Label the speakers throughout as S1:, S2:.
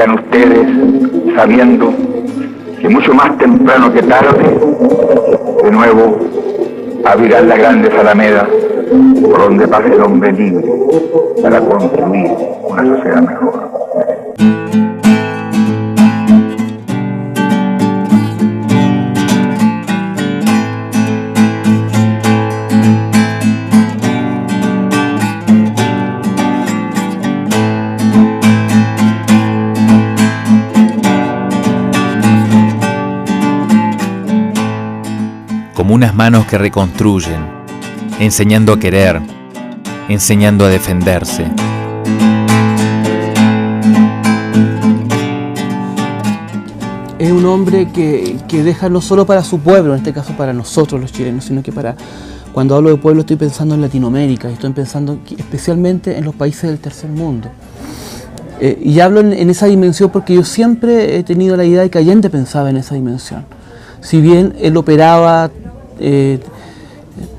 S1: sigan ustedes sabiendo que mucho más temprano que tarde, de nuevo abrirán las grandes alamedas por donde pase el hombre libre para construir una sociedad mejor.
S2: Como unas manos que reconstruyen, enseñando a querer, enseñando a defenderse.
S3: Es un hombre que deja no solo para su pueblo, en este caso para nosotros los chilenos, sino que para, cuando hablo de pueblo estoy pensando en Latinoamérica, estoy pensando especialmente en los países del tercer mundo. Y hablo en esa dimensión porque yo siempre he tenido la idea de que Allende pensaba en esa dimensión. Si bien él operaba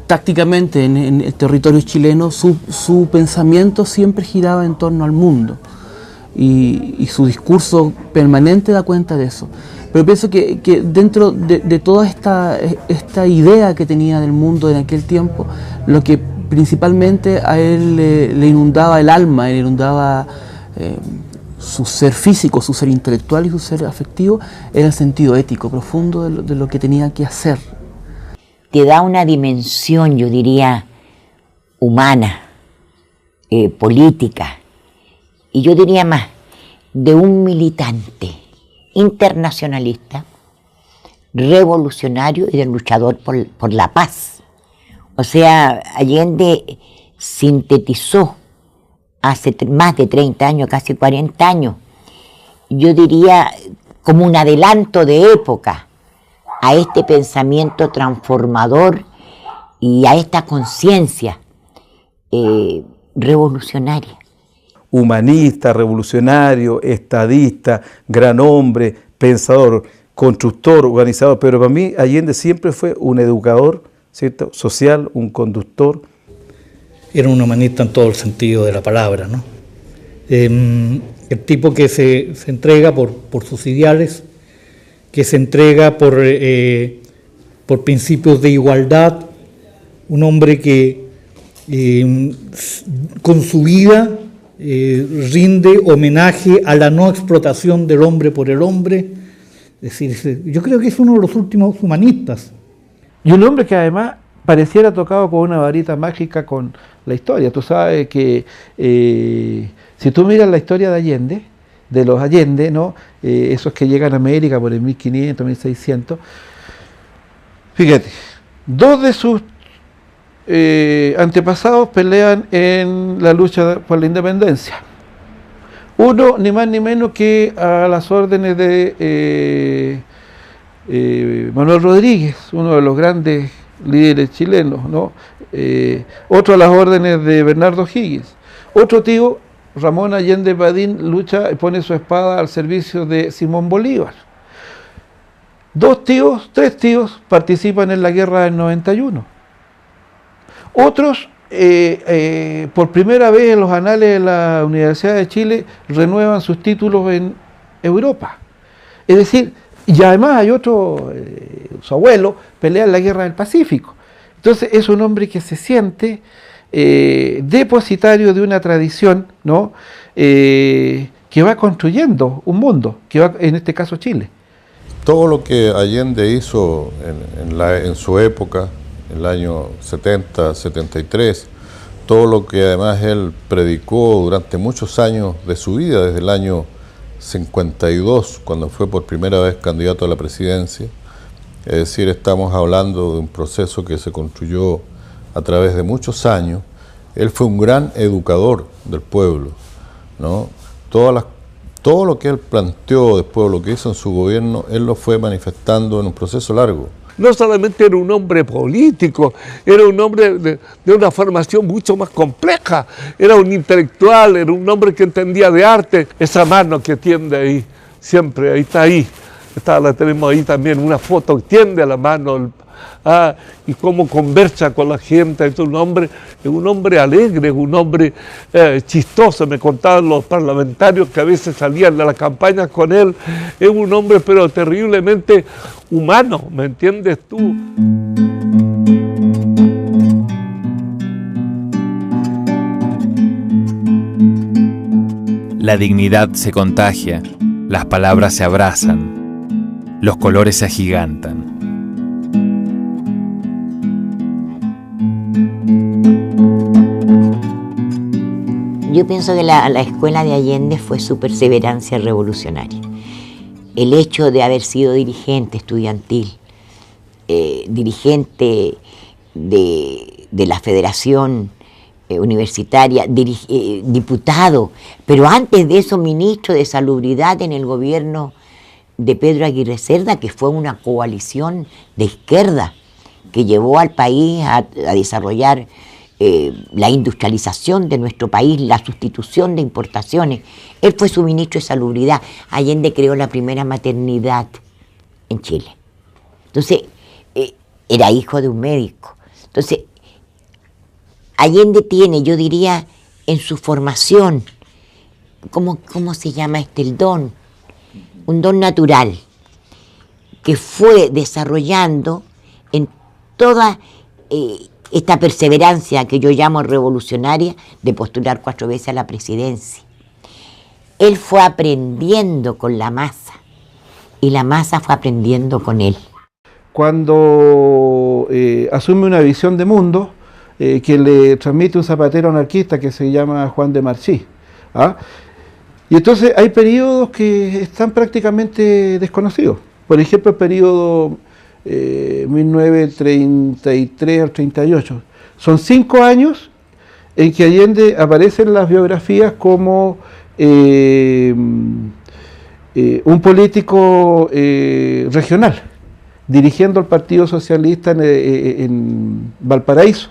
S3: tácticamente en el territorio chileno, su pensamiento siempre giraba en torno al mundo y su discurso permanente da cuenta de eso. Pero pienso que dentro de toda esta idea que tenía del mundo en aquel tiempo, lo que principalmente a él le inundaba el alma, le inundaba su ser físico, su ser intelectual y su ser afectivo, era el sentido ético profundo de lo que tenía que hacer.
S4: Te da una dimensión, yo diría, humana, política, y yo diría más, de un militante internacionalista, revolucionario y de luchador por la paz. O sea, Allende sintetizó hace más de 30 años, casi 40 años, yo diría como un adelanto de época a este pensamiento transformador y a esta conciencia revolucionaria.
S5: Humanista, revolucionario, estadista, gran hombre, pensador, constructor, organizador, pero para mí Allende siempre fue un educador, ¿cierto?, social, un conductor.
S6: Era un humanista en todo el sentido de la palabra, ¿no? El tipo que se entrega por sus ideales, que se entrega por principios de igualdad, un hombre que con su vida rinde homenaje a la no explotación del hombre por el hombre. Es decir, yo creo que es uno de los últimos humanistas.
S5: Y un hombre que además pareciera tocado con una varita mágica con la historia. Tú sabes que si tú miras la historia de Allende, de los Allende, ¿no?, esos que llegan a América por el 1500, 1600, fíjate, dos de sus antepasados pelean en la lucha por la independencia. Uno, ni más ni menos que a las órdenes de Manuel Rodríguez, uno de los grandes líderes chilenos, ¿no? Otro a las órdenes de Bernardo Higgins. Otro tío, Ramón Allende Badín, lucha y pone su espada al servicio de Simón Bolívar. Tres tíos participan en la guerra del 91. Otros, por primera vez en los anales de la Universidad de Chile, renuevan sus títulos en Europa. Es decir, y además hay otro, su abuelo, pelea en la guerra del Pacífico. Entonces es un hombre que se siente depositario de una tradición, ¿no?, que va construyendo un mundo, que va, en este caso, Chile.
S7: Todo lo que Allende hizo en su época, en el año 70, 73, todo lo que además él predicó durante muchos años de su vida, desde el año 52, cuando fue por primera vez candidato a la presidencia. Es decir, estamos hablando de un proceso que se construyó a través de muchos años. Él fue un gran educador del pueblo, ¿no? Todo lo que él planteó después, lo que hizo en su gobierno, él lo fue manifestando en un proceso largo.
S8: No solamente era un hombre político, era un hombre de una formación mucho más compleja, era un intelectual, era un hombre que entendía de arte. Esa mano que tiende ahí, siempre, ahí está, la tenemos ahí también, una foto que tiende la mano y cómo conversa con la gente. Es un hombre alegre, es un hombre chistoso. Me contaban los parlamentarios que a veces salían de las campañas con él. Es un hombre pero terriblemente humano, ¿me entiendes tú?
S2: La dignidad se contagia, las palabras se abrazan, los colores se agigantan.
S4: Yo pienso que la escuela de Allende fue su perseverancia revolucionaria. El hecho de haber sido dirigente estudiantil, dirigente de la Federación Universitaria, diputado, pero antes de eso ministro de Salubridad en el gobierno de Pedro Aguirre Cerda, que fue una coalición de izquierda que llevó al país a desarrollar la industrialización de nuestro país, la sustitución de importaciones. Él fue su ministro de Salubridad. Allende creó la primera maternidad en Chile. Entonces, era hijo de un médico. Entonces, Allende tiene, yo diría, en su formación, ¿cómo se llama el don? Un don natural, que fue desarrollando en toda esta perseverancia que yo llamo revolucionaria de postular 4 veces a la presidencia. Él fue aprendiendo con la masa y la masa fue aprendiendo con él.
S5: Cuando asume una visión de mundo que le transmite un zapatero anarquista que se llama Juan de Marchí. Y entonces hay periodos que están prácticamente desconocidos. Por ejemplo, el periodo 1933 al 38. Son 5 años en que Allende aparece en las biografías como un político regional, dirigiendo el Partido Socialista en Valparaíso.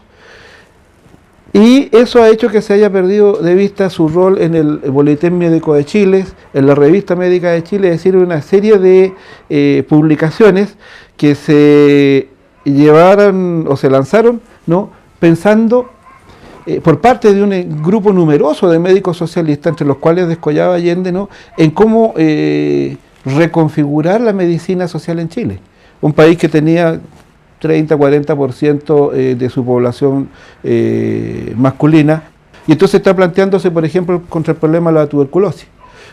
S5: Y eso ha hecho que se haya perdido de vista su rol en el Boletín Médico de Chile, en la Revista Médica de Chile, es decir, una serie de publicaciones que se llevaron o se lanzaron, ¿no?, pensando por parte de un grupo numeroso de médicos socialistas, entre los cuales descollaba Allende, ¿no?, en cómo reconfigurar la medicina social en Chile. Un país que tenía 30-40% de su población masculina, y entonces está planteándose, por ejemplo, contra el problema de la tuberculosis,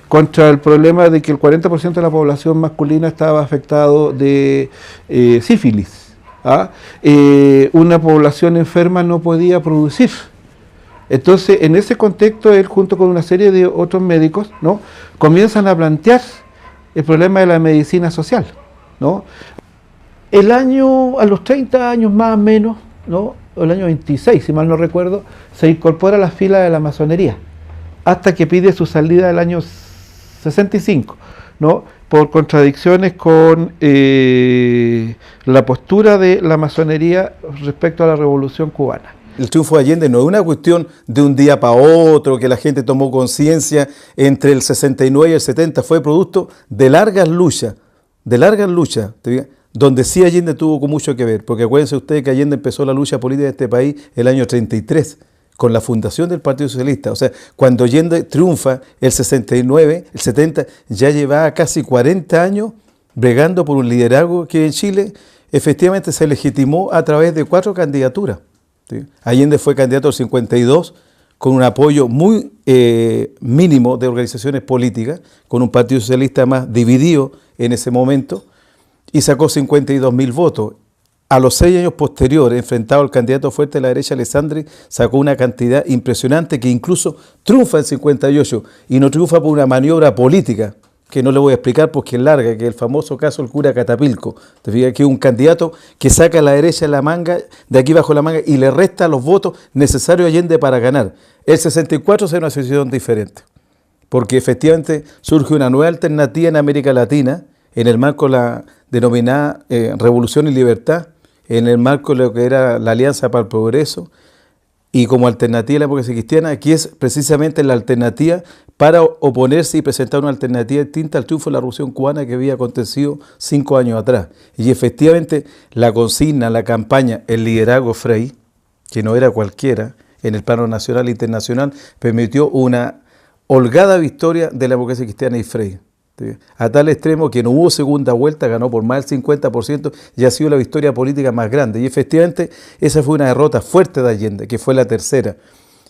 S5: contra el problema de que el 40% de la población masculina estaba afectado de sífilis. Una población enferma no podía producir. Entonces, en ese contexto, él junto con una serie de otros médicos, ¿no?, comienzan a plantear el problema de la medicina social, ¿no? El año, a los 30 años más o menos, ¿no?, o el año 26, si mal no recuerdo, se incorpora a las filas de la masonería, hasta que pide su salida del año 65, ¿no?, por contradicciones con la postura de la masonería respecto a la Revolución Cubana.
S9: El triunfo de Allende no es una cuestión de un día para otro, que la gente tomó conciencia entre el 69 y el 70, fue producto de largas luchas, donde sí Allende tuvo mucho que ver, porque acuérdense ustedes que Allende empezó la lucha política de este país el año 33, con la fundación del Partido Socialista. O sea, cuando Allende triunfa el 69, el 70, ya llevaba casi 40 años bregando por un liderazgo que en Chile efectivamente se legitimó a través de 4 candidaturas. ¿Sí? Allende fue candidato al 52, con un apoyo muy mínimo de organizaciones políticas, con un Partido Socialista más dividido en ese momento, y sacó 52.000 votos. A los 6 años posteriores, enfrentado al candidato fuerte de la derecha, Alessandri, sacó una cantidad impresionante que incluso triunfa en 58, y no triunfa por una maniobra política, que no le voy a explicar porque es larga, que es el famoso caso del cura Catapilco. Te fijas que es un candidato que saca a la derecha de la manga, de aquí bajo la manga, y le resta los votos necesarios a Allende para ganar. El 64 es una situación diferente, porque efectivamente surge una nueva alternativa en América Latina, en el marco de la denominada Revolución y Libertad, en el marco de lo que era la Alianza para el Progreso, y como alternativa a la democracia cristiana, que es precisamente la alternativa para oponerse y presentar una alternativa distinta al triunfo de la Revolución Cubana que había acontecido 5 años atrás. Y efectivamente la consigna, la campaña, el liderazgo Frei, que no era cualquiera en el plano nacional e internacional, permitió una holgada victoria de la democracia cristiana y Frei. A tal extremo que no hubo segunda vuelta, ganó por más del 50% y ha sido la victoria política más grande. Y efectivamente esa fue una derrota fuerte de Allende, que fue la tercera.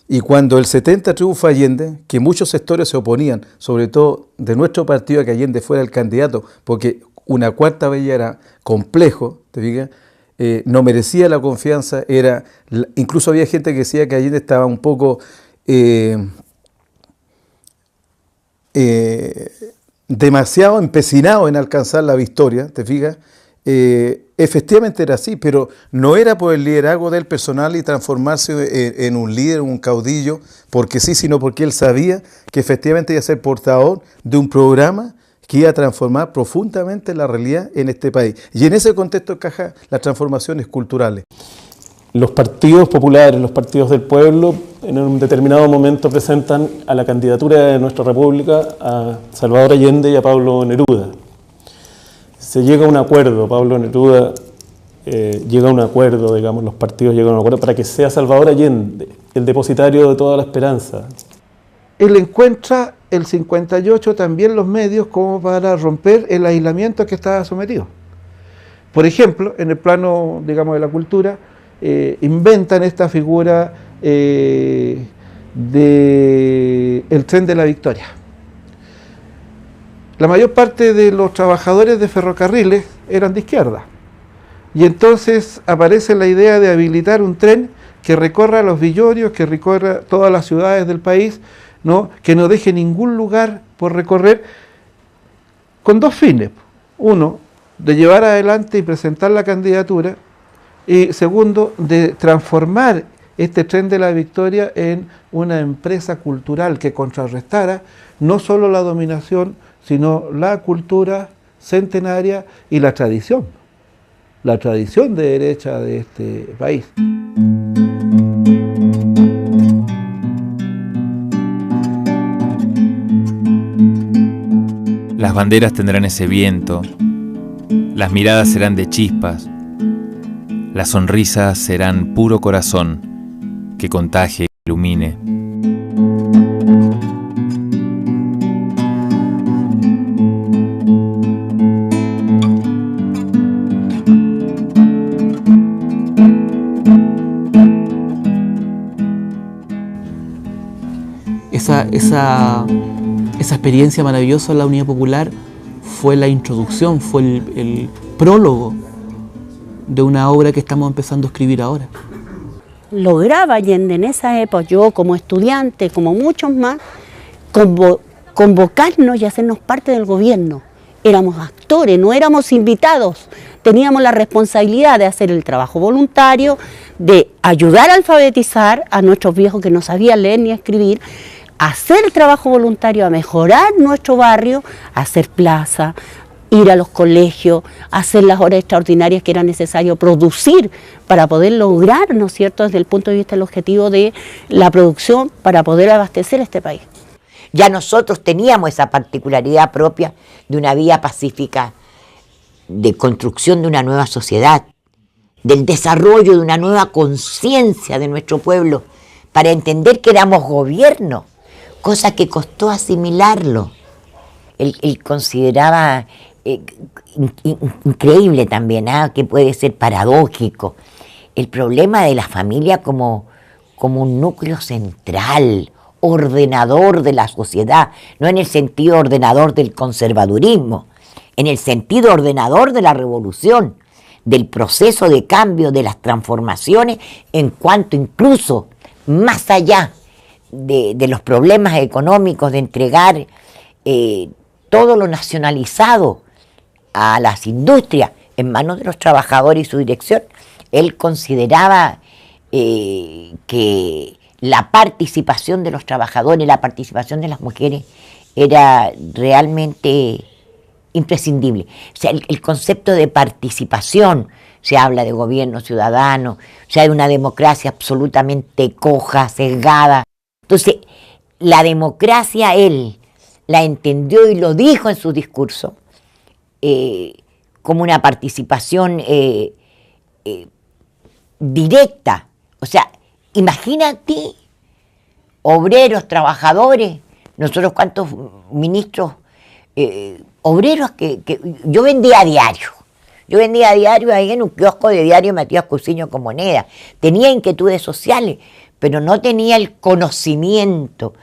S9: Y cuando el 70 triunfa Allende, que muchos sectores se oponían, sobre todo de nuestro partido, a que Allende fuera el candidato, porque una cuarta vez ya era complejo, ¿te fijas? No merecía la confianza, incluso había gente que decía que Allende estaba un poco demasiado empecinado en alcanzar la victoria, ¿te fijas? Efectivamente era así, pero no era por el liderazgo del personal y transformarse en un líder, un caudillo, porque sí, sino porque él sabía que efectivamente iba a ser portador de un programa que iba a transformar profundamente la realidad en este país. Y en ese contexto encajan las transformaciones culturales.
S10: Los partidos populares, los partidos del pueblo, en un determinado momento presentan a la candidatura de nuestra república a Salvador Allende y a Pablo Neruda. Se llega a un acuerdo, Pablo Neruda llega a un acuerdo, digamos, los partidos llegan a un acuerdo para que sea Salvador Allende el depositario de toda la esperanza.
S5: Él encuentra el 58 también los medios como para romper el aislamiento a que estaba sometido. Por ejemplo, en el plano, digamos, de la cultura, inventan esta figura del tren de la Victoria. La mayor parte de los trabajadores de ferrocarriles eran de izquierda, y entonces aparece la idea de habilitar un tren que recorra los villorrios, que recorra todas las ciudades del país, ¿no? Que no deje ningún lugar por recorrer, con dos fines. Uno, de llevar adelante y presentar la candidatura, y segundo, de transformar este tren de la Victoria en una empresa cultural que contrarrestara no solo la dominación, sino la cultura centenaria y la tradición de derecha de este país.
S2: Las banderas tendrán ese viento, las miradas serán de chispas, las sonrisas serán puro corazón que contagie y ilumine.
S3: Esa experiencia maravillosa de la Unidad Popular fue la introducción, fue el prólogo de una obra que estamos empezando a escribir ahora.
S11: Lograba Allende en esa época, yo como estudiante, como muchos más, convocarnos y hacernos parte del gobierno. Éramos actores, no éramos invitados. Teníamos la responsabilidad de hacer el trabajo voluntario, de ayudar a alfabetizar a nuestros viejos que no sabían leer ni escribir, hacer el trabajo voluntario, a mejorar nuestro barrio, hacer plaza, ir a los colegios, hacer las horas extraordinarias que era necesario producir para poder lograr, ¿no es cierto?, desde el punto de vista del objetivo de la producción para poder abastecer este país.
S4: Ya nosotros teníamos esa particularidad propia de una vía pacífica, de construcción de una nueva sociedad, del desarrollo de una nueva conciencia de nuestro pueblo, para entender que éramos gobierno, cosa que costó asimilarlo. Él consideraba increíble también, que puede ser paradójico, el problema de la familia como un núcleo central, ordenador de la sociedad, no en el sentido ordenador del conservadurismo, en el sentido ordenador de la revolución, del proceso de cambio, de las transformaciones, en cuanto incluso más allá de los problemas económicos, de entregar todo lo nacionalizado a las industrias en manos de los trabajadores y su dirección. Él consideraba que la participación de los trabajadores, la participación de las mujeres era realmente imprescindible. O sea, el concepto de participación, se habla de gobierno ciudadano, o sea, de una democracia absolutamente coja, sesgada. Entonces, la democracia él la entendió y lo dijo en su discurso como una participación directa. O sea, imagínate, obreros, trabajadores, nosotros cuántos ministros, obreros que yo vendía a diario. Yo vendía a diario ahí en un kiosco de diario Matías Cousiño con moneda. Tenía inquietudes sociales, pero no tenía el conocimiento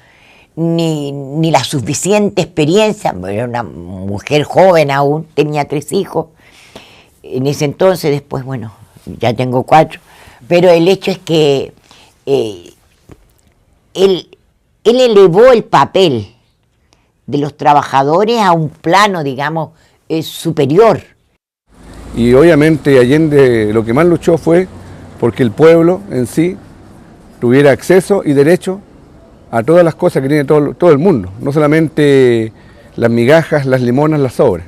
S4: ni la suficiente experiencia. Era una mujer joven aún, tenía 3 hijos. En ese entonces, después, bueno, ya tengo 4. Pero el hecho es que él elevó el papel de los trabajadores a un plano, digamos, superior.
S12: Y obviamente Allende lo que más luchó fue porque el pueblo en sí tuviera acceso y derecho a todas las cosas que tiene todo el mundo, no solamente las migajas, las limonas, las sobras,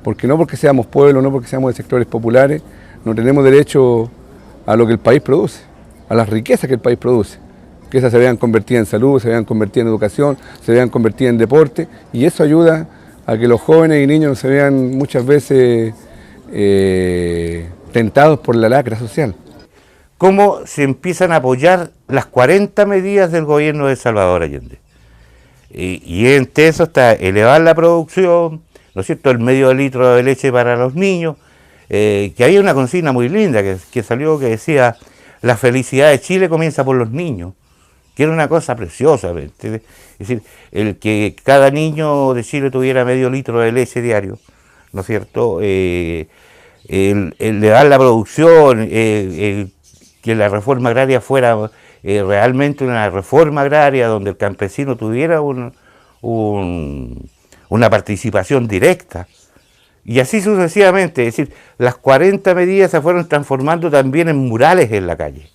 S12: porque no porque seamos pueblo, no porque seamos de sectores populares, no tenemos derecho a lo que el país produce, a las riquezas que el país produce, que esas se vean convertidas en salud, se vean convertidas en educación, se vean convertidas en deporte, y eso ayuda a que los jóvenes y niños no se vean muchas veces tentados por la lacra social.
S13: Cómo se empiezan a apoyar las 40 medidas del gobierno de Salvador Allende. Y entre eso está elevar la producción, ¿no es cierto?, el medio litro de leche para los niños, que había una consigna muy linda que salió que decía, la felicidad de Chile comienza por los niños, que era una cosa preciosa. Es decir, el que cada niño de Chile tuviera medio litro de leche diario, ¿no es cierto?, el elevar la producción, que la reforma agraria fuera realmente una reforma agraria donde el campesino tuviera una participación directa. Y así sucesivamente, es decir, las 40 medidas se fueron transformando también en murales en la calle.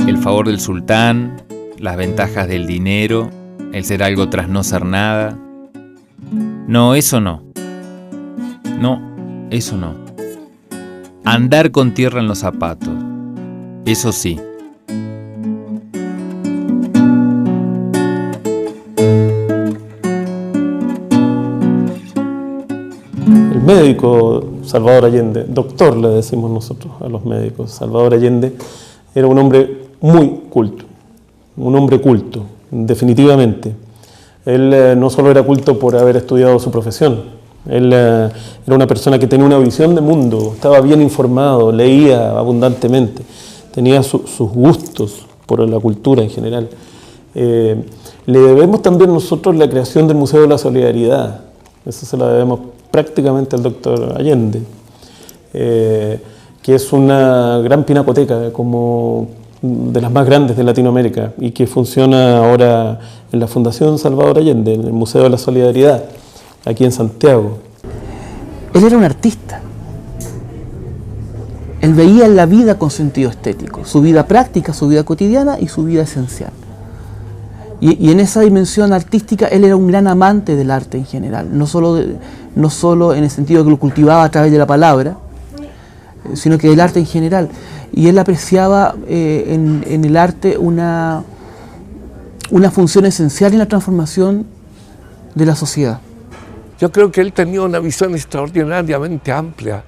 S2: El favor del sultán, las ventajas del dinero, el ser algo tras no ser nada. No, eso no. No, eso no. Andar con tierra en los zapatos. Eso sí.
S10: El médico Salvador Allende, doctor le decimos nosotros a los médicos, Salvador Allende era un hombre muy culto, un hombre culto, definitivamente. Él no solo era culto por haber estudiado su profesión, él era una persona que tenía una visión de mundo, estaba bien informado, leía abundantemente, tenía sus gustos por la cultura en general. Le debemos también nosotros la creación del Museo de la Solidaridad, eso se la debemos prácticamente al doctor Allende, que es una gran pinacoteca, como de las más grandes de Latinoamérica y que funciona ahora en la Fundación Salvador Allende, en el Museo de la Solidaridad, aquí en Santiago.
S3: Él era un artista. Él veía la vida con sentido estético, su vida práctica, su vida cotidiana y su vida esencial. Y en esa dimensión artística él era un gran amante del arte en general, no solo en el sentido que lo cultivaba a través de la palabra, sino que del arte en general. Y él apreciaba en el arte una función esencial en la transformación de la sociedad.
S8: Yo creo que él tenía una visión extraordinariamente amplia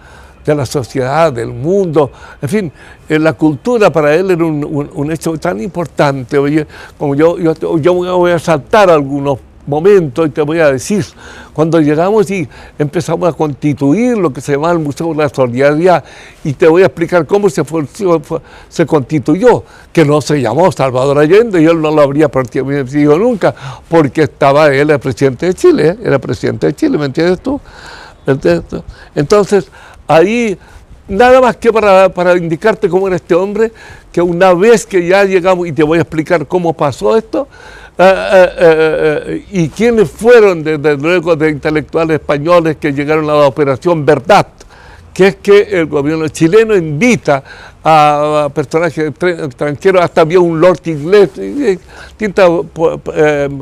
S8: de la sociedad, del mundo, en fin, la cultura para él era un hecho tan importante. Oye, como yo voy a saltar algunos momentos y te voy a decir, cuando llegamos y empezamos a constituir lo que se llama el Museo de la Solidaridad, y te voy a explicar cómo se constituyó, que no se llamó Salvador Allende, y él no lo habría permitido nunca, porque estaba él, el presidente de Chile, era presidente de Chile, ¿me entiendes tú? Entonces, ahí, nada más que para indicarte cómo era este hombre, que una vez que ya llegamos, y te voy a explicar cómo pasó esto, y quiénes fueron, desde luego, de intelectuales españoles que llegaron a la Operación Verdad, que es que el gobierno chileno invita a personajes extranjeros, hasta había un Lord inglés, distintas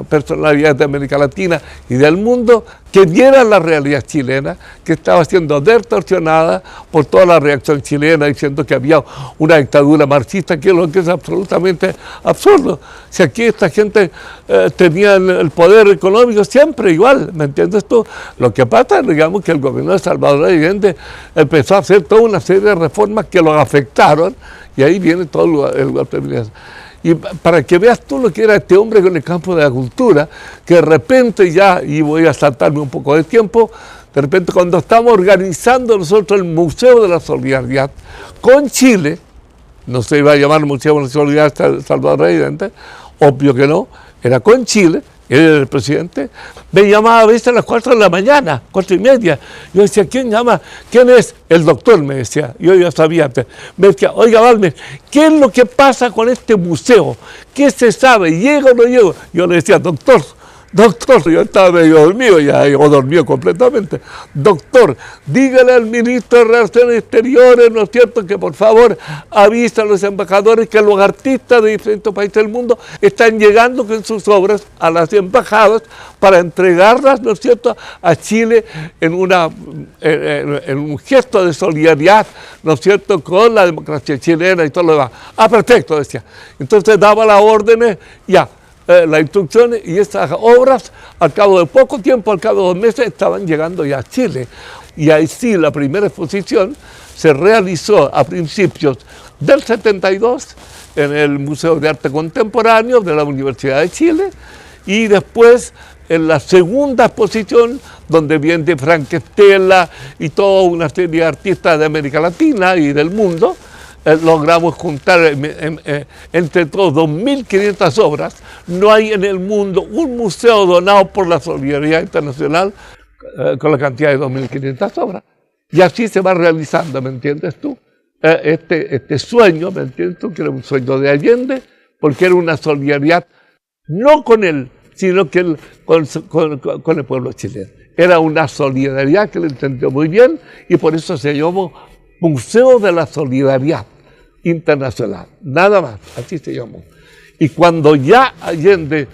S8: personalidades de América Latina y del mundo que vieran la realidad chilena, que estaba siendo distorsionada por toda la reacción chilena, diciendo que había una dictadura marxista, que es lo que es absolutamente absurdo. Si aquí esta gente tenía el poder económico siempre igual, ¿me entiendes tú? Lo que pasa, digamos, que el gobierno de Salvador Allende empezó a hacer toda una serie de reformas que lo afectaron, y ahí viene todo el golpe militar. Y para que veas tú lo que era este hombre con el campo de la cultura, que de repente ya, y voy a saltarme un poco de tiempo, de repente cuando estamos organizando nosotros el Museo de la Solidaridad con Chile, no se iba a llamar Museo de la Solidaridad Salvador Allende, obvio que no, era con Chile, él era el presidente, me llamaba a veces a las 4 de la mañana, 4:30. Yo decía, ¿quién llama? ¿Quién es? El doctor, me decía. Yo ya sabía. Me decía, oiga, Balmes, ¿qué es lo que pasa con este museo? ¿Qué se sabe? ¿Llega o no llega? Yo le decía, doctor, yo estaba medio dormido ya, o dormido completamente. Doctor, dígale al ministro de Relaciones Exteriores, ¿no es cierto?, que por favor avisa a los embajadores que los artistas de diferentes países del mundo están llegando con sus obras a las embajadas para entregarlas, ¿no es cierto?, a Chile en un gesto de solidaridad, ¿no es cierto?, con la democracia chilena y todo lo demás. Ah, perfecto, decía. Entonces daba las órdenes, ya. Las instrucciones, y esas obras al cabo de poco tiempo, al cabo de 2 meses, estaban llegando ya a Chile. Y ahí sí, la primera exposición se realizó a principios del 72 en el Museo de Arte Contemporáneo de la Universidad de Chile, y después en la segunda exposición, donde viene Frank Stella y toda una serie de artistas de América Latina y del mundo, logramos juntar entre todos 2.500 obras. No hay en el mundo un museo donado por la Solidaridad Internacional con la cantidad de 2.500 obras. Y así se va realizando, ¿me entiendes tú? Este sueño, ¿me entiendes tú? Que era un sueño de Allende, porque era una solidaridad no con él, sino que con el pueblo chileno. Era una solidaridad que él entendió muy bien, y por eso se llamó Museo de la Solidaridad Internacional, nada más, así se llamó. Y cuando ya Allende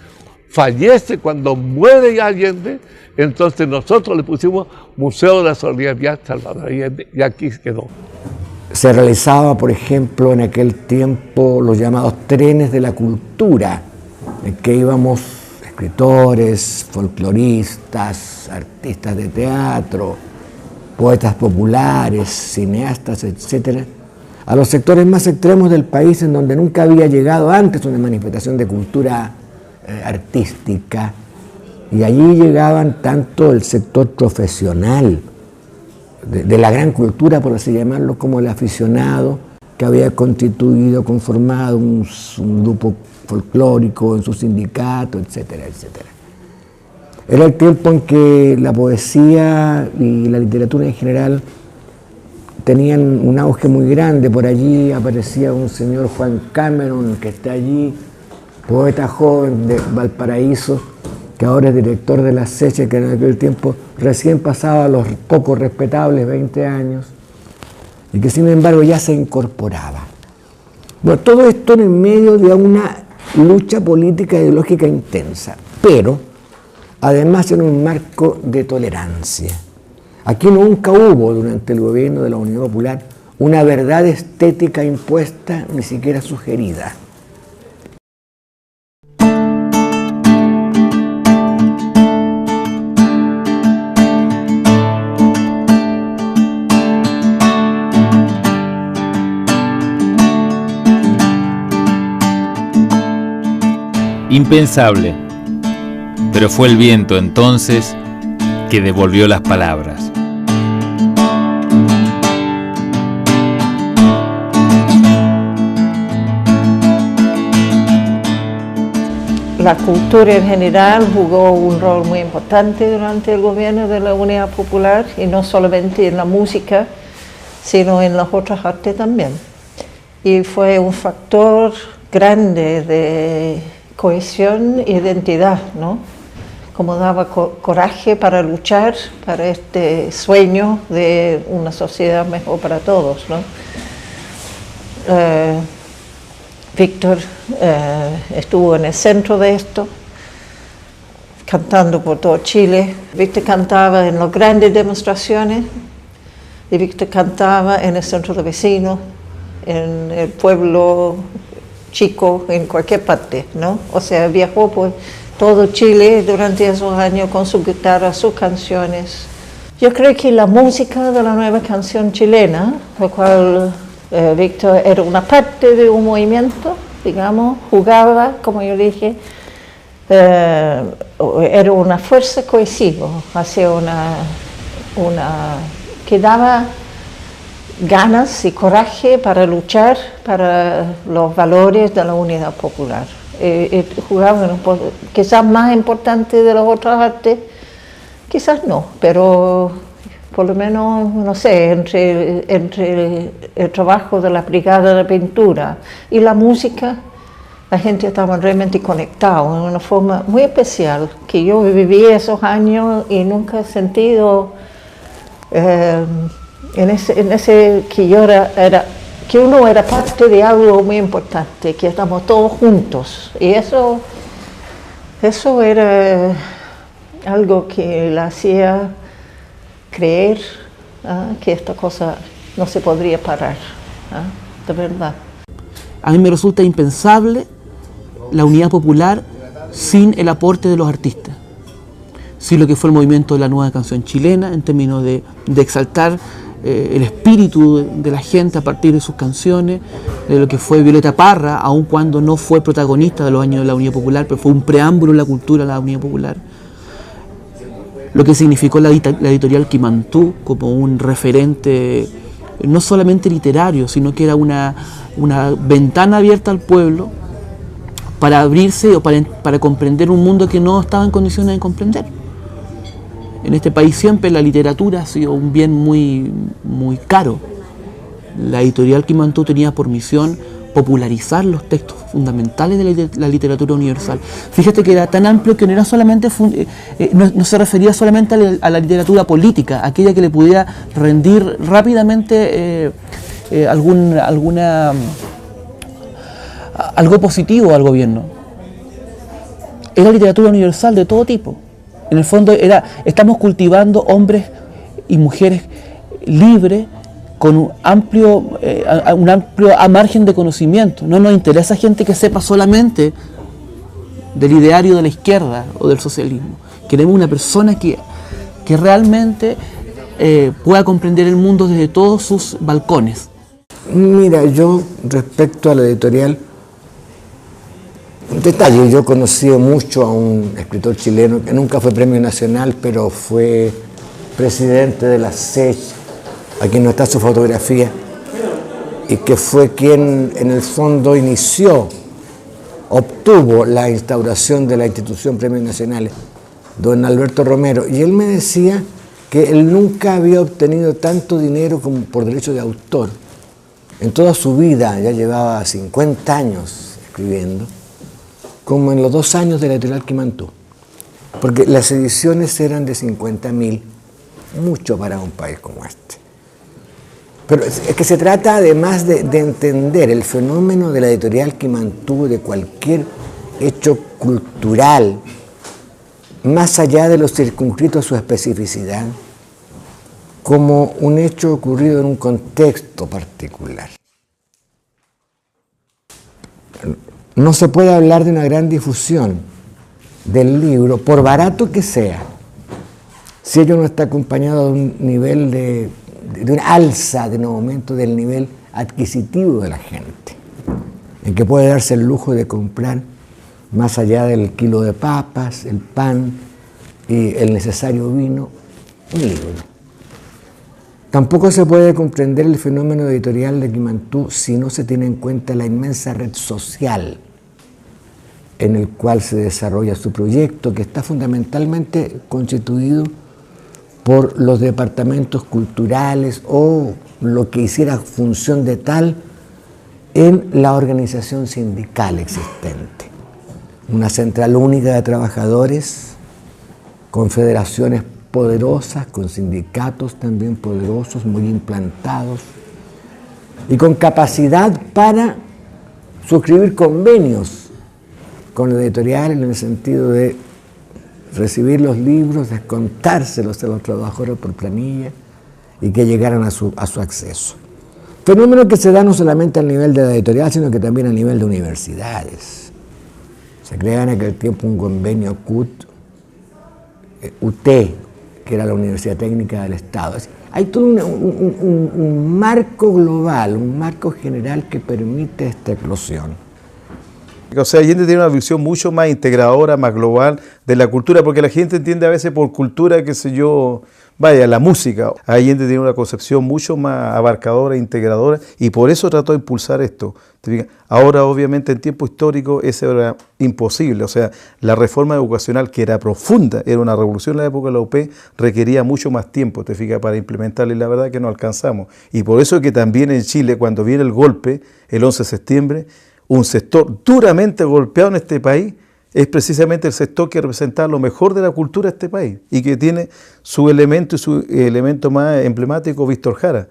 S8: fallece, cuando muere ya Allende, entonces nosotros le pusimos Museo de la Solidaridad Salvador Allende, y aquí quedó.
S14: Se realizaba, por ejemplo, en aquel tiempo los llamados trenes de la cultura, en que íbamos escritores, folcloristas, artistas de teatro, poetas populares, cineastas, etcétera, a los sectores más extremos del país, en donde nunca había llegado antes una manifestación de cultura artística, y allí llegaban tanto el sector profesional de la gran cultura, por así llamarlo, como el aficionado que había conformado un grupo folclórico en su sindicato, etcétera, etcétera. Era el tiempo en que la poesía y la literatura en general tenían un auge muy grande. Por allí aparecía un señor Juan Cameron, que está allí, poeta joven de Valparaíso, que ahora es director de la SECHE, que en aquel tiempo recién pasaba los poco respetables 20 años, y que sin embargo ya se incorporaba. Bueno, todo esto en medio de una lucha política ideológica intensa, pero además en un marco de tolerancia. Aquí nunca hubo, durante el gobierno de la Unión Popular, una verdad estética impuesta, ni siquiera sugerida.
S2: Impensable, pero fue el viento entonces que devolvió las palabras.
S15: La cultura en general jugó un rol muy importante durante el gobierno de la Unidad Popular, y no solamente en la música, sino en las otras artes también. Y fue un factor grande de cohesión e identidad, ¿no? Como daba coraje para luchar para este sueño de una sociedad mejor para todos, ¿no? Víctor estuvo en el centro de esto, cantando por todo Chile. Víctor cantaba en las grandes demostraciones y Víctor cantaba en el centro de vecinos, en el pueblo chico, en cualquier parte, ¿no? O sea, viajó por todo Chile durante esos años con su guitarra, sus canciones. Yo creo que la música de la nueva canción chilena, la cual Víctor era una parte de un movimiento, digamos, jugaba, como yo dije, era una fuerza cohesiva, hacia que daba ganas y coraje para luchar para los valores de la unidad popular. Jugaba quizás más importante de las otras artes, quizás no, pero por lo menos, no sé, entre el trabajo de la brigada de pintura y la música, la gente estaba realmente conectada de una forma muy especial, que yo viví esos años y nunca he sentido en ese que uno era parte de algo muy importante, que estamos todos juntos. Y eso era algo que le hacía creer que esta cosa no se podría parar, de verdad.
S3: A mí me resulta impensable la unidad popular sin el aporte de los artistas, sin lo que fue el movimiento de la nueva canción chilena, en términos de exaltar el espíritu de la gente a partir de sus canciones, de lo que fue Violeta Parra, aun cuando no fue protagonista de los años de la Unidad Popular, pero fue un preámbulo en la cultura de la Unidad Popular. Lo que significó la editorial Quimantú como un referente no solamente literario, sino que era una ventana abierta al pueblo para abrirse o para comprender un mundo que no estaba en condiciones de comprender. En este país siempre la literatura ha sido un bien muy, muy caro. La editorial Quimantú tenía por misión popularizar los textos fundamentales de la literatura universal. Fíjate que era tan amplio que no era solamente no se refería solamente a la literatura política, aquella que le pudiera rendir rápidamente algo positivo al gobierno. Era literatura universal de todo tipo. En el fondo estamos cultivando hombres y mujeres libres con un amplio margen de conocimiento. No nos interesa gente que sepa solamente del ideario de la izquierda o del socialismo. Queremos una persona que realmente pueda comprender el mundo desde todos sus balcones.
S14: Mira, yo respecto a la editorial, un detalle, yo he conocido mucho a un escritor chileno que nunca fue premio nacional, pero fue presidente de la SECH, aquí no está su fotografía, y que fue quien en el fondo obtuvo la instauración de la institución Premios Nacionales, don Alberto Romero, y él me decía que él nunca había obtenido tanto dinero como por derecho de autor. En toda su vida, ya llevaba 50 años escribiendo, como en los 2 años de la editorial Quimantú, porque las ediciones eran de 50.000, mucho para un país como este. Pero es que se trata además de entender el fenómeno de la editorial Quimantú, de cualquier hecho cultural, más allá de lo circunscrito a su especificidad, como un hecho ocurrido en un contexto particular. No se puede hablar de una gran difusión del libro, por barato que sea, si ello no está acompañado de un nivel de un alza, de un aumento del nivel adquisitivo de la gente, en que puede darse el lujo de comprar, más allá del kilo de papas, el pan y el necesario vino, un libro. Tampoco se puede comprender el fenómeno editorial de Quimantú si no se tiene en cuenta la inmensa red social en el cual se desarrolla su proyecto, que está fundamentalmente constituido por los departamentos culturales o lo que hiciera función de tal en la organización sindical existente. Una central única de trabajadores, con federaciones poderosas, con sindicatos también poderosos, muy implantados, y con capacidad para suscribir convenios con la editorial en el sentido de recibir los libros, descontárselos a los trabajadores por planilla y que llegaran a su acceso. Fenómeno que se da no solamente al nivel de la editorial, sino que también a nivel de universidades. Se crea en aquel tiempo un convenio UT, que era la Universidad Técnica del Estado. Hay todo un marco global, un marco general que permite esta eclosión.
S9: O sea, Allende tiene una visión mucho más integradora, más global de la cultura, porque la gente entiende a veces por cultura, qué sé yo, vaya, la música. Allende tiene una concepción mucho más abarcadora, integradora, y por eso trató de impulsar esto. Ahora, obviamente, en tiempo histórico, eso era imposible. O sea, la reforma educacional, que era profunda, era una revolución en la época de la UP, requería mucho más tiempo, te fijas, para implementarla, y la verdad que no alcanzamos. Y por eso que también en Chile, cuando viene el golpe, el 11 de septiembre, un sector duramente golpeado en este país es precisamente el sector que representa lo mejor de la cultura de este país y que tiene su elemento más emblemático, Víctor Jara.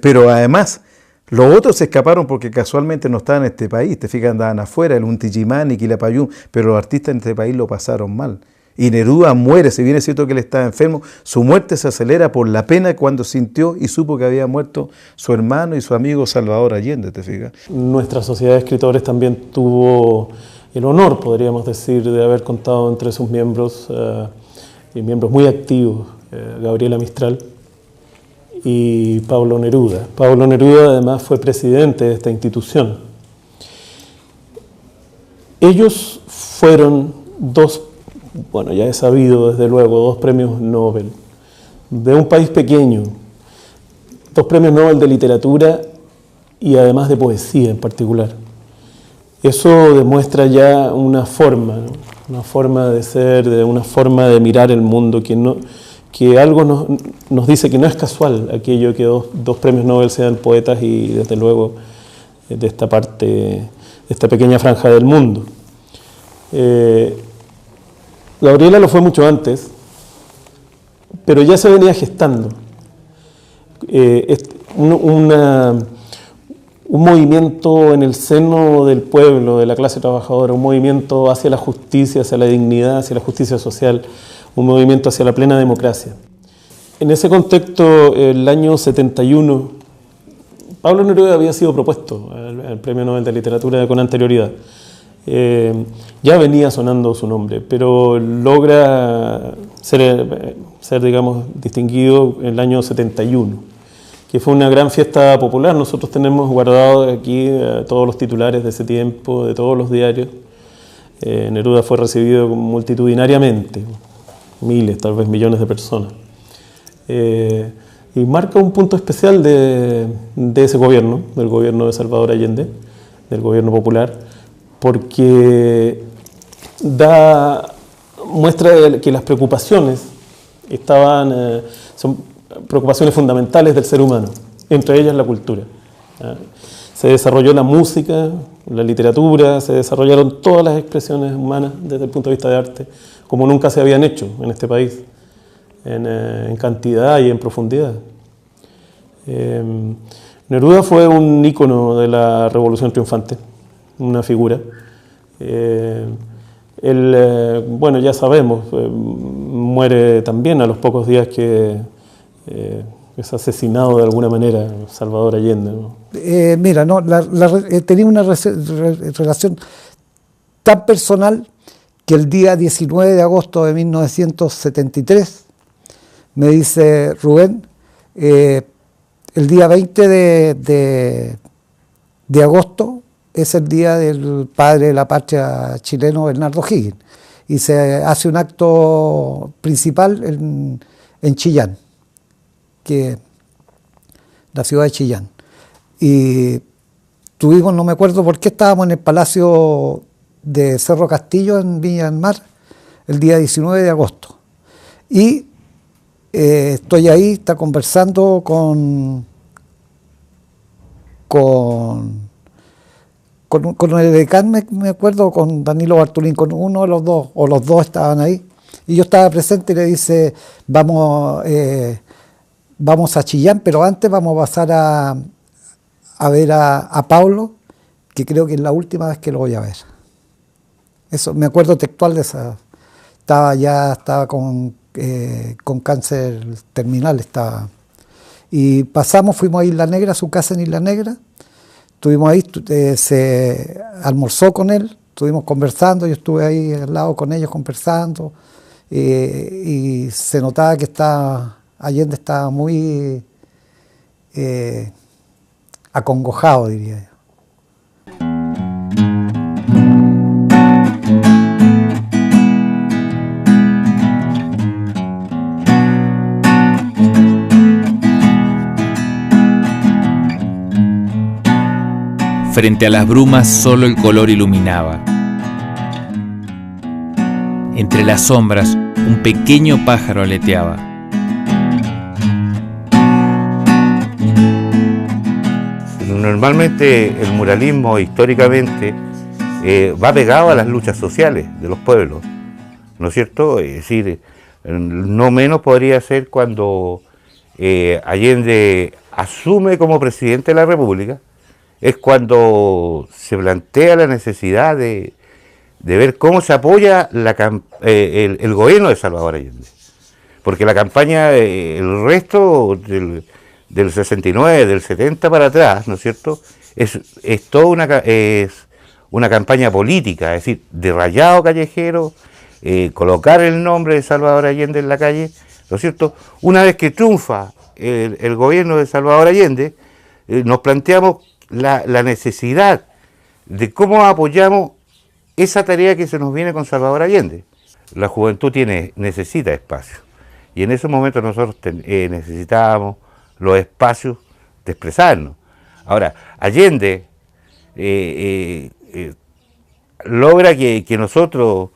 S9: Pero además, los otros se escaparon porque casualmente no estaban en este país, te fijas, andaban afuera, el Untichimán y Quilapayún, pero los artistas en este país lo pasaron mal. Y Neruda muere, si bien es cierto que él estaba enfermo, su muerte se acelera por la pena cuando sintió y supo que había muerto su hermano y su amigo Salvador Allende, ¿te fijas?
S10: Nuestra sociedad de escritores también tuvo el honor, podríamos decir, de haber contado entre sus miembros, y miembros muy activos, Gabriela Mistral y Pablo Neruda. Pablo Neruda además fue presidente de esta institución. Ellos fueron bueno, ya he sabido desde luego, 2 premios Nobel de un país pequeño, 2 premios Nobel de literatura y además de poesía en particular. Eso demuestra ya una forma de ser, una forma de mirar el mundo, que algo nos dice que no es casual aquello que dos premios Nobel sean poetas y desde luego de esta parte, de esta pequeña franja del mundo. Gabriela lo fue mucho antes, pero ya se venía gestando un movimiento en el seno del pueblo, de la clase trabajadora, un movimiento hacia la justicia, hacia la dignidad, hacia la justicia social, un movimiento hacia la plena democracia. En ese contexto, el año 71, Pablo Neruda había sido propuesto al Premio Nobel de Literatura con anterioridad. Ya venía sonando su nombre, pero logra ser, digamos, distinguido en el año 71, que fue una gran fiesta popular. Nosotros tenemos guardado aquí todos los titulares de ese tiempo, de todos los diarios. Neruda fue recibido multitudinariamente, miles, tal vez millones de personas. Y marca un punto especial de ese gobierno, del gobierno de Salvador Allende, del gobierno popular, porque muestra que las preocupaciones son preocupaciones fundamentales del ser humano, entre ellas la cultura. Se desarrolló la música, la literatura, se desarrollaron todas las expresiones humanas desde el punto de vista de arte, como nunca se habían hecho en este país, en cantidad y en profundidad. Neruda fue un ícono de la Revolución Triunfante, una figura. Bueno, ya sabemos, muere también a los pocos días que es asesinado de alguna manera Salvador Allende, ¿no?
S16: Mira, no, tenía una relación tan personal que el día 19 de agosto de 1973 me dice Rubén, el día 20 de agosto es el día del padre de la patria chileno, Bernardo O'Higgins, y se hace un acto principal en Chillán, que la ciudad de Chillán. Y tuvimos, no me acuerdo por qué, estábamos en el Palacio de Cerro Castillo en Viña del Mar el día 19 de agosto. Y estoy ahí, está conversando con el decán, me acuerdo, con Danilo Bartolín, con uno de los dos, o los dos estaban ahí, y yo estaba presente y le dice, vamos a Chillán, pero antes vamos a pasar a ver a Pablo, que creo que es la última vez que lo voy a ver. Eso, me acuerdo textual de esa. Estaba con cáncer terminal. Y fuimos a Isla Negra, a su casa en Isla Negra. Estuvimos ahí, se almorzó con él, estuvimos conversando, yo estuve ahí al lado con ellos conversando. Y se notaba que Allende estaba muy acongojado, diría yo.
S2: Frente a las brumas solo el color iluminaba. Entre las sombras un pequeño pájaro aleteaba.
S13: Normalmente el muralismo históricamente va pegado a las luchas sociales de los pueblos, ¿no es cierto? Es decir, no menos podría ser cuando Allende asume como presidente de la República, es cuando se plantea la necesidad de ver cómo se apoya el gobierno de Salvador Allende. Porque la campaña, el resto del 69, del 70 para atrás, ¿no es cierto?, es toda una campaña política, es decir, de rayado callejero, colocar el nombre de Salvador Allende en la calle, ¿no es cierto? Una vez que triunfa el gobierno de Salvador Allende, nos planteamos la necesidad de cómo apoyamos esa tarea que se nos viene con Salvador Allende. La juventud necesita espacio, y en esos momentos nosotros necesitábamos los espacios de expresarnos. Ahora, Allende logra que nosotros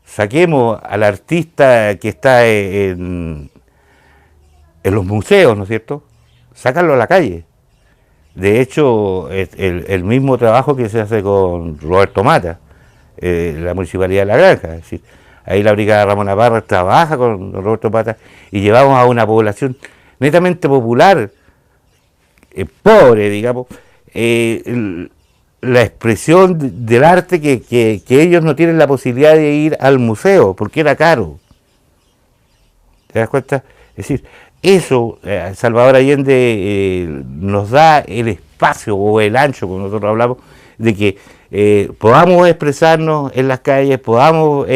S13: saquemos al artista que está en los museos, ¿no es cierto?, sacarlo a la calle. De hecho, el mismo trabajo que se hace con Roberto Mata, la Municipalidad de La Granja, es decir, ahí la Brigada Ramona Parra trabaja con Roberto Mata y llevamos a una población netamente popular, pobre, digamos, la expresión del arte que ellos no tienen la posibilidad de ir al museo, porque era caro. ¿Te das cuenta? Es decir, eso, Salvador Allende nos da el espacio o el ancho, como nosotros hablamos, de que podamos expresarnos en las calles, podamos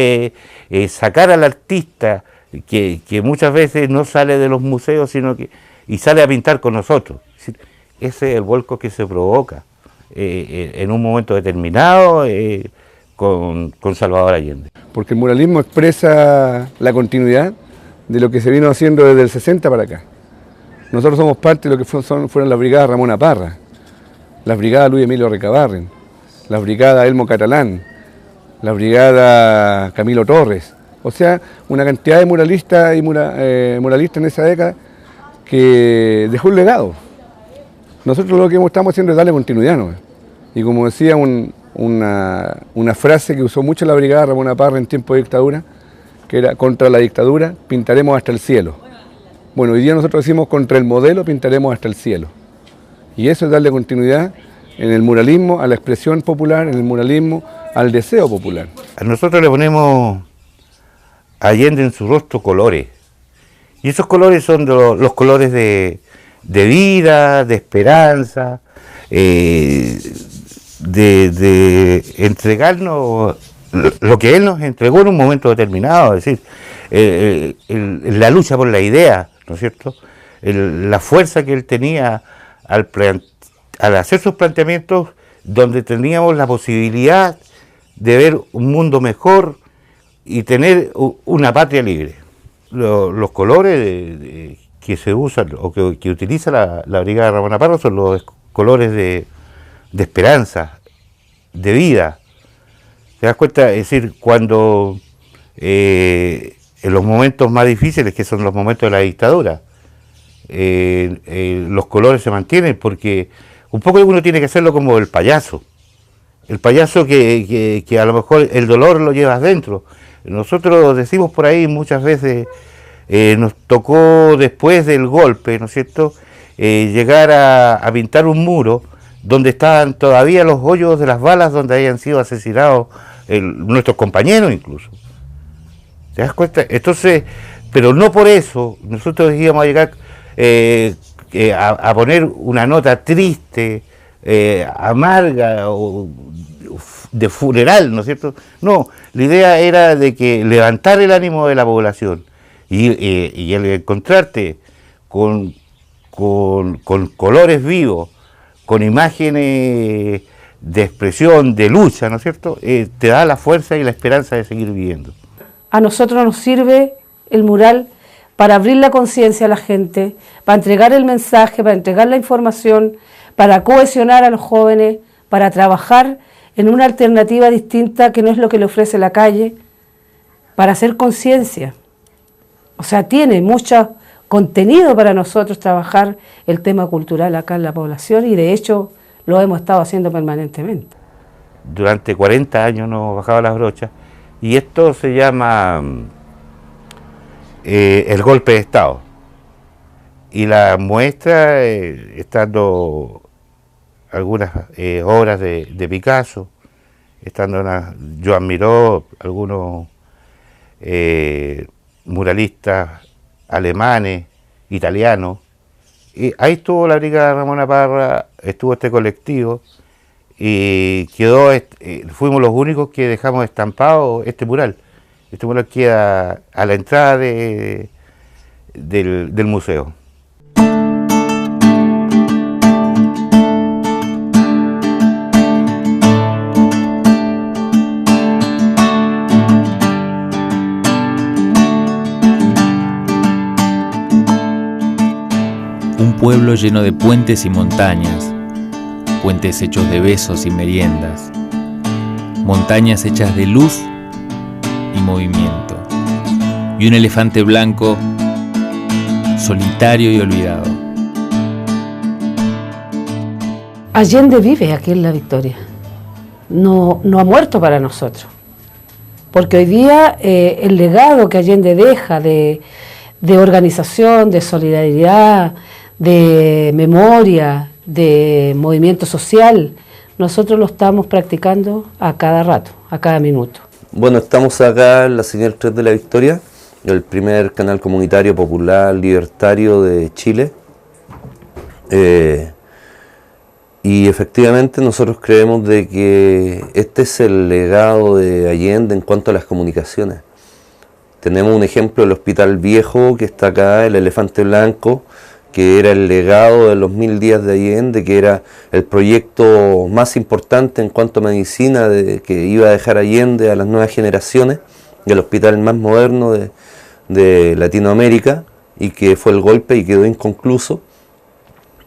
S13: sacar al artista que muchas veces no sale de los museos, sino y sale a pintar con nosotros. Es decir, ese es el vuelco que se provoca en un momento determinado con Salvador Allende.
S12: Porque el muralismo expresa la continuidad de lo que se vino haciendo desde el 60 para acá. Nosotros somos parte de lo que fueron las brigadas Ramona Parra, las brigadas Luis Emilio Recabarren, las brigadas Elmo Catalán, la brigada Camilo Torres. O sea, una cantidad de muralistas y muralistas en esa década que dejó un legado. Nosotros lo que estamos haciendo es darle continuidad, ¿no? Y como decía una frase que usó mucho la brigada Ramona Parra en tiempo de dictadura, que era: contra la dictadura pintaremos hasta el cielo. Bueno, hoy día nosotros decimos: contra el modelo pintaremos hasta el cielo. Y eso es darle continuidad en el muralismo a la expresión popular, en el muralismo al deseo popular.
S13: A nosotros le ponemos a Allende en su rostro colores, y esos colores son los colores de vida, de esperanza, de entregarnos lo que él nos entregó en un momento determinado, es decir, la lucha por la idea, ¿no es cierto?, la fuerza que él tenía al hacer sus planteamientos, donde teníamos la posibilidad de ver un mundo mejor y tener una patria libre. Los colores que se usan o que utiliza la brigada Ramona Parra son los colores de esperanza, de vida. ¿Te das cuenta? Es decir, cuando en los momentos más difíciles, que son los momentos de la dictadura, los colores se mantienen, porque un poco uno tiene que hacerlo como el payaso que a lo mejor el dolor lo llevas dentro. Nosotros decimos por ahí muchas veces, nos tocó después del golpe, ¿no es cierto?, llegar a pintar un muro donde estaban todavía los hoyos de las balas donde habían sido asesinados nuestros compañeros incluso. ¿Te das cuenta? Entonces, pero no por eso nosotros íbamos a llegar a poner una nota triste, amarga o de funeral, ¿no es cierto? No, la idea era de que levantar el ánimo de la población y el encontrarte con colores vivos, con imágenes de expresión, de lucha, ¿no es cierto? Te da la fuerza y la esperanza de seguir viviendo.
S17: A nosotros nos sirve el mural para abrir la conciencia a la gente, para entregar el mensaje, para entregar la información, para cohesionar a los jóvenes, para trabajar en una alternativa distinta que no es lo que le ofrece la calle, para hacer conciencia. O sea, tiene mucho contenido para nosotros trabajar el tema cultural acá en la población y de hecho lo hemos estado haciendo permanentemente.
S13: Durante 40 años nos bajaba las brochas y esto se llama el golpe de Estado. Y la muestra, estando algunas obras de Picasso, estando Joan Miró, algunos muralistas alemanes, italianos, y ahí estuvo la Brigada Ramona Parra, estuvo este colectivo, y quedó, fuimos los únicos que dejamos estampado este mural. Este mural queda a la entrada del museo.
S2: Un pueblo lleno de puentes y montañas, puentes hechos de besos y meriendas, montañas hechas de luz y movimiento, y un elefante blanco solitario y olvidado.
S17: Allende vive aquí en La Victoria, no ha muerto para nosotros, porque hoy día el legado que Allende deja de organización, de solidaridad, de memoria, de movimiento social, nosotros lo estamos practicando a cada rato, a cada minuto.
S18: Bueno, estamos acá en la señal 3 de La Victoria, el primer canal comunitario popular libertario de Chile. Y efectivamente nosotros creemos de que este es el legado de Allende en cuanto a las comunicaciones. Tenemos un ejemplo del Hospital Viejo que está acá, el Elefante Blanco, que era el legado de los 1000 días de Allende, que era el proyecto más importante en cuanto a medicina que iba a dejar Allende a las nuevas generaciones, y el hospital más moderno de Latinoamérica, y que fue el golpe y quedó inconcluso.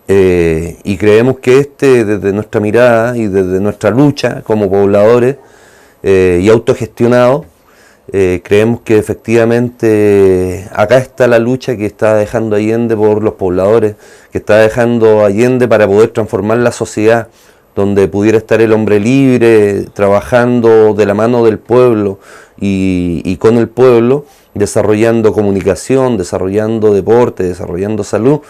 S18: Y creemos que desde nuestra mirada y desde nuestra lucha como pobladores y autogestionados, creemos que efectivamente acá está la lucha que está dejando Allende por los pobladores, que está dejando Allende para poder transformar la sociedad, donde pudiera estar el hombre libre, trabajando de la mano del pueblo y con el pueblo, desarrollando comunicación, desarrollando deporte, desarrollando salud.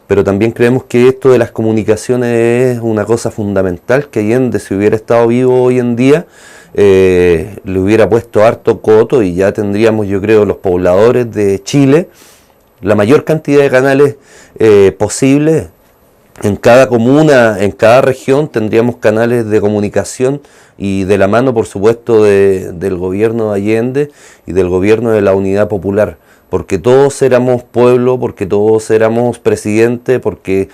S18: Pero también creemos que esto de las comunicaciones es una cosa fundamental, que Allende, si hubiera estado vivo hoy en día, le hubiera puesto harto coto y ya tendríamos, yo creo, los pobladores de Chile, la mayor cantidad de canales posibles. En cada comuna, en cada región tendríamos canales de comunicación y de la mano, por supuesto, del gobierno de Allende y del gobierno de la Unidad Popular. Porque todos éramos pueblo, porque todos éramos presidente, porque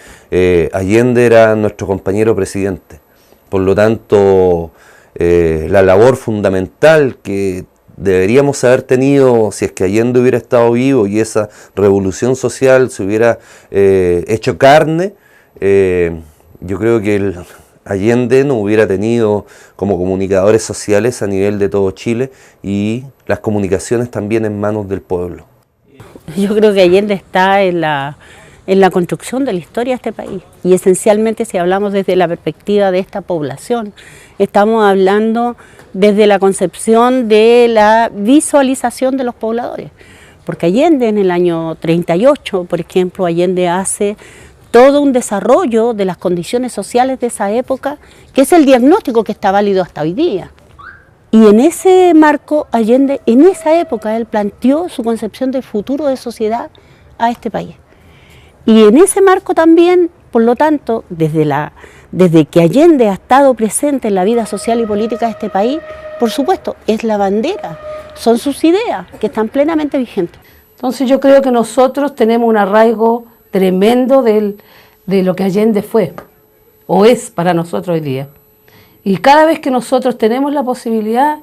S18: Allende era nuestro compañero presidente. Por lo tanto, la labor fundamental que deberíamos haber tenido si es que Allende hubiera estado vivo y esa revolución social se hubiera hecho carne, yo creo que Allende no hubiera tenido como comunicadores sociales a nivel de todo Chile y las comunicaciones también en manos del pueblo.
S11: Yo creo que Allende está en la construcción de la historia de este país y esencialmente si hablamos desde la perspectiva de esta población, estamos hablando desde la concepción de la visualización de los pobladores, porque Allende en el año 38, por ejemplo, Allende hace todo un desarrollo de las condiciones sociales de esa época, que es el diagnóstico que está válido hasta hoy día. Y en ese marco, Allende, en esa época, él planteó su concepción de futuro de sociedad a este país. Y en ese marco también, por lo tanto, desde que Allende ha estado presente en la vida social y política de este país, por supuesto, es la bandera, son sus ideas que están plenamente vigentes.
S17: Entonces yo creo que nosotros tenemos un arraigo tremendo de lo que Allende fue, o es para nosotros hoy día. Y cada vez que nosotros tenemos la posibilidad,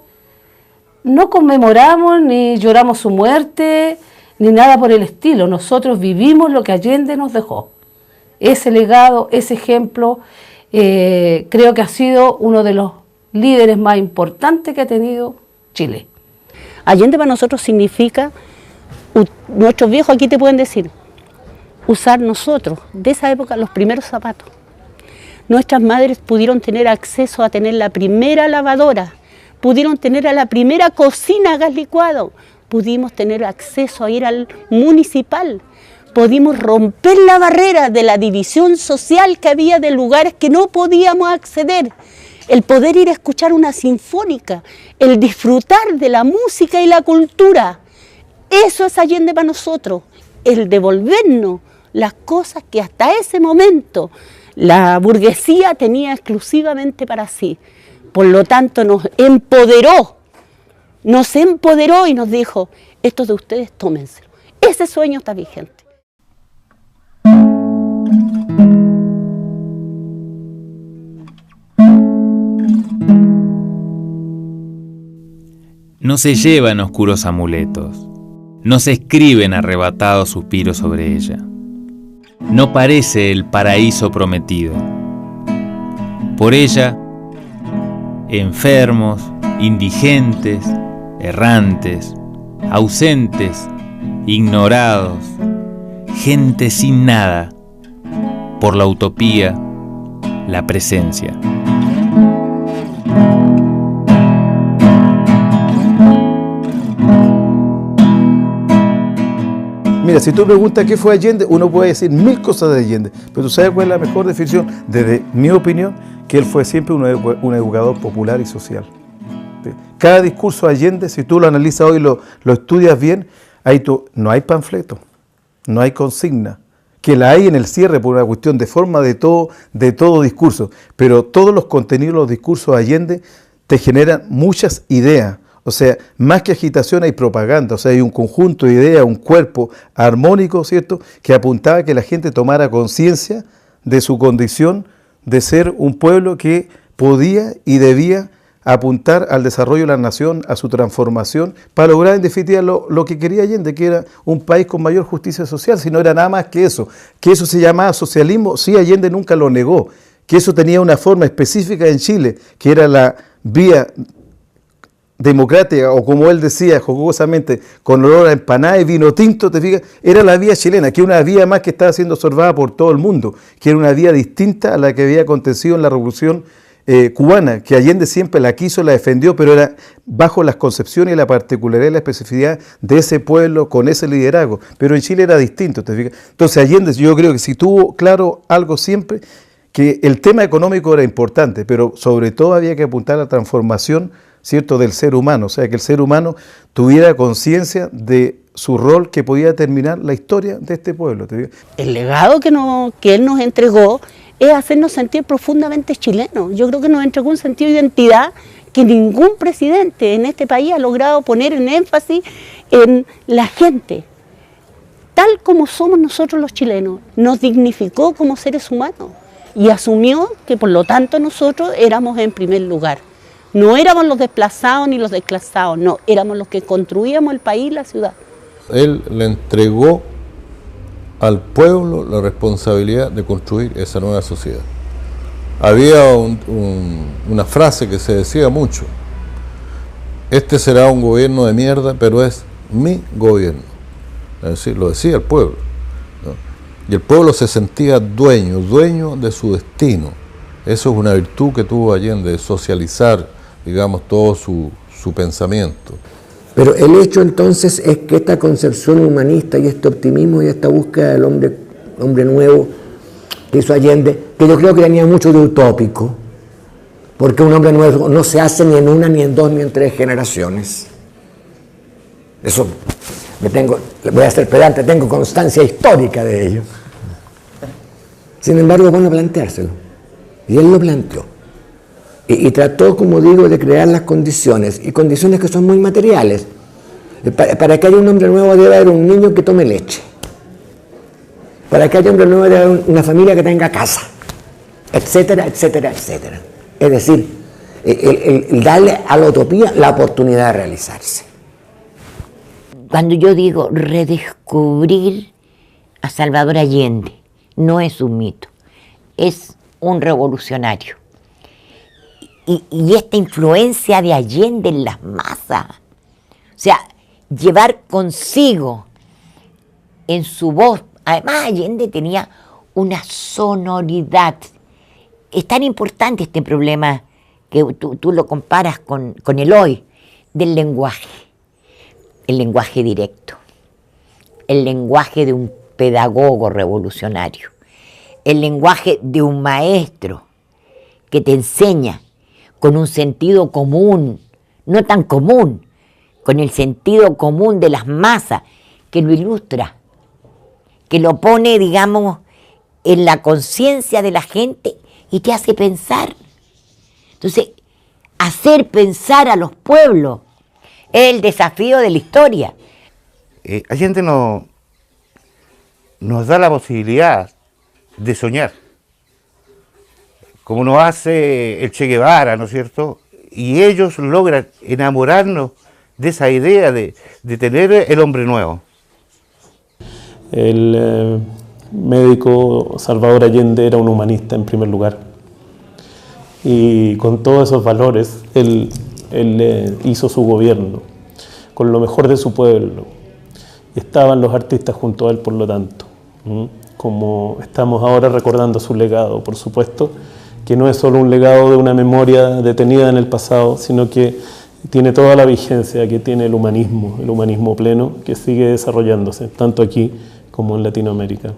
S17: no conmemoramos ni lloramos su muerte, ni nada por el estilo. Nosotros vivimos lo que Allende nos dejó. Ese legado, ese ejemplo, creo que ha sido uno de los líderes más importantes que ha tenido Chile.
S11: Allende para nosotros significa, nuestros viejos aquí te pueden decir, usar nosotros, de esa época, los primeros zapatos. Nuestras madres pudieron tener acceso a tener la primera lavadora, pudieron tener a la primera cocina a gas licuado, pudimos tener acceso a ir al municipal, pudimos romper la barrera de la división social que había de lugares que no podíamos acceder, el poder ir a escuchar una sinfónica, el disfrutar de la música y la cultura. Eso es Allende para nosotros, el devolvernos las cosas que hasta ese momento la burguesía tenía exclusivamente para sí. Por lo tanto, nos empoderó y nos dijo, esto de ustedes tómenselo. Ese sueño está vigente.
S2: No se llevan oscuros amuletos, no se escriben arrebatados suspiros sobre ella. No parece el paraíso prometido. Por ella, enfermos, indigentes, errantes, ausentes, ignorados, gente sin nada, por la utopía, la presencia.
S9: Mira, si tú preguntas qué fue Allende, uno puede decir mil cosas de Allende, pero ¿tú sabes cuál es la mejor definición? Desde mi opinión, que él fue siempre un educador popular y social. Cada discurso de Allende, si tú lo analizas hoy, lo estudias bien, no hay panfleto, no hay consigna, que la hay en el cierre por una cuestión de forma de todo discurso, pero todos los contenidos de los discursos de Allende te generan muchas ideas. O sea, más que agitación hay propaganda, o sea, hay un conjunto de ideas, un cuerpo armónico, ¿cierto?, que apuntaba a que la gente tomara conciencia de su condición de ser un pueblo que podía y debía apuntar al desarrollo de la nación, a su transformación, para lograr en definitiva lo que quería Allende, que era un país con mayor justicia social, si no era nada más que eso se llamaba socialismo. Sí, Allende nunca lo negó, que eso tenía una forma específica en Chile, que era la vía democrática, o como él decía jocosamente, con olor a empanada y vino tinto, te fijas, era la vía chilena, que era una vía más que estaba siendo observada por todo el mundo, que era una vía distinta a la que había acontecido en la Revolución cubana, que Allende siempre la quiso, la defendió, pero era bajo las concepciones y la particularidad y la especificidad de ese pueblo, con ese liderazgo, pero en Chile era distinto, te fijas. Entonces Allende, yo creo que si tuvo claro algo siempre, que el tema económico era importante, pero sobre todo había que apuntar a la transformación, ¿cierto?, del ser humano, o sea, que el ser humano tuviera conciencia de su rol que podía determinar la historia de este pueblo.
S11: El legado que él nos entregó es hacernos sentir profundamente chilenos. Yo creo que nos entregó un sentido de identidad que ningún presidente en este país ha logrado poner en énfasis en la gente. Tal como somos nosotros los chilenos, nos dignificó como seres humanos y asumió que por lo tanto nosotros éramos en primer lugar. No éramos los desplazados ni los desclasados, no, éramos los que construíamos el país y la ciudad.
S7: Él le entregó al pueblo la responsabilidad de construir esa nueva sociedad. Había una frase que se decía mucho: este será un gobierno de mierda, pero es mi gobierno. Es decir, lo decía el pueblo, ¿no? Y el pueblo se sentía dueño de su destino. Eso es una virtud que tuvo Allende, de socializar, digamos, todo su pensamiento.
S14: Pero el hecho entonces es que esta concepción humanista y este optimismo y esta búsqueda del hombre nuevo que hizo Allende, que yo creo que tenía mucho de utópico, porque un hombre nuevo no se hace ni en una, ni en dos, ni en tres generaciones. Eso voy a ser pedante, tengo constancia histórica de ello. Sin embargo, es bueno planteárselo. Y él lo planteó. Y trató, como digo, de crear las condiciones, y condiciones que son muy materiales. Para que haya un hombre nuevo debe haber un niño que tome leche. Para que haya un hombre nuevo debe haber una familia que tenga casa, etcétera, etcétera, etcétera. Es decir, el darle a la utopía la oportunidad de realizarse.
S4: Cuando yo digo redescubrir a Salvador Allende, no es un mito, es un revolucionario. Y esta influencia de Allende en las masas, o sea, llevar consigo en su voz, además Allende tenía una sonoridad. Es tan importante este problema que tú lo comparas con el hoy, del lenguaje. El lenguaje directo, el lenguaje de un pedagogo revolucionario, el lenguaje de un maestro que te enseña con un sentido común, no tan común, con el sentido común de las masas, que lo ilustra, que lo pone, digamos, en la conciencia de la gente y te hace pensar. Entonces, hacer pensar a los pueblos es el desafío de la historia.
S13: Allende nos da la posibilidad de soñar, como nos hace el Che Guevara, ¿no es cierto? Y ellos logran enamorarnos de esa idea de tener el hombre nuevo.
S10: El médico Salvador Allende era un humanista en primer lugar, y con todos esos valores él hizo su gobierno con lo mejor de su pueblo. Estaban los artistas junto a él, por lo tanto, como estamos ahora recordando su legado, por supuesto, que no es solo un legado de una memoria detenida en el pasado, sino que tiene toda la vigencia que tiene el humanismo pleno, que sigue desarrollándose, tanto aquí como en Latinoamérica.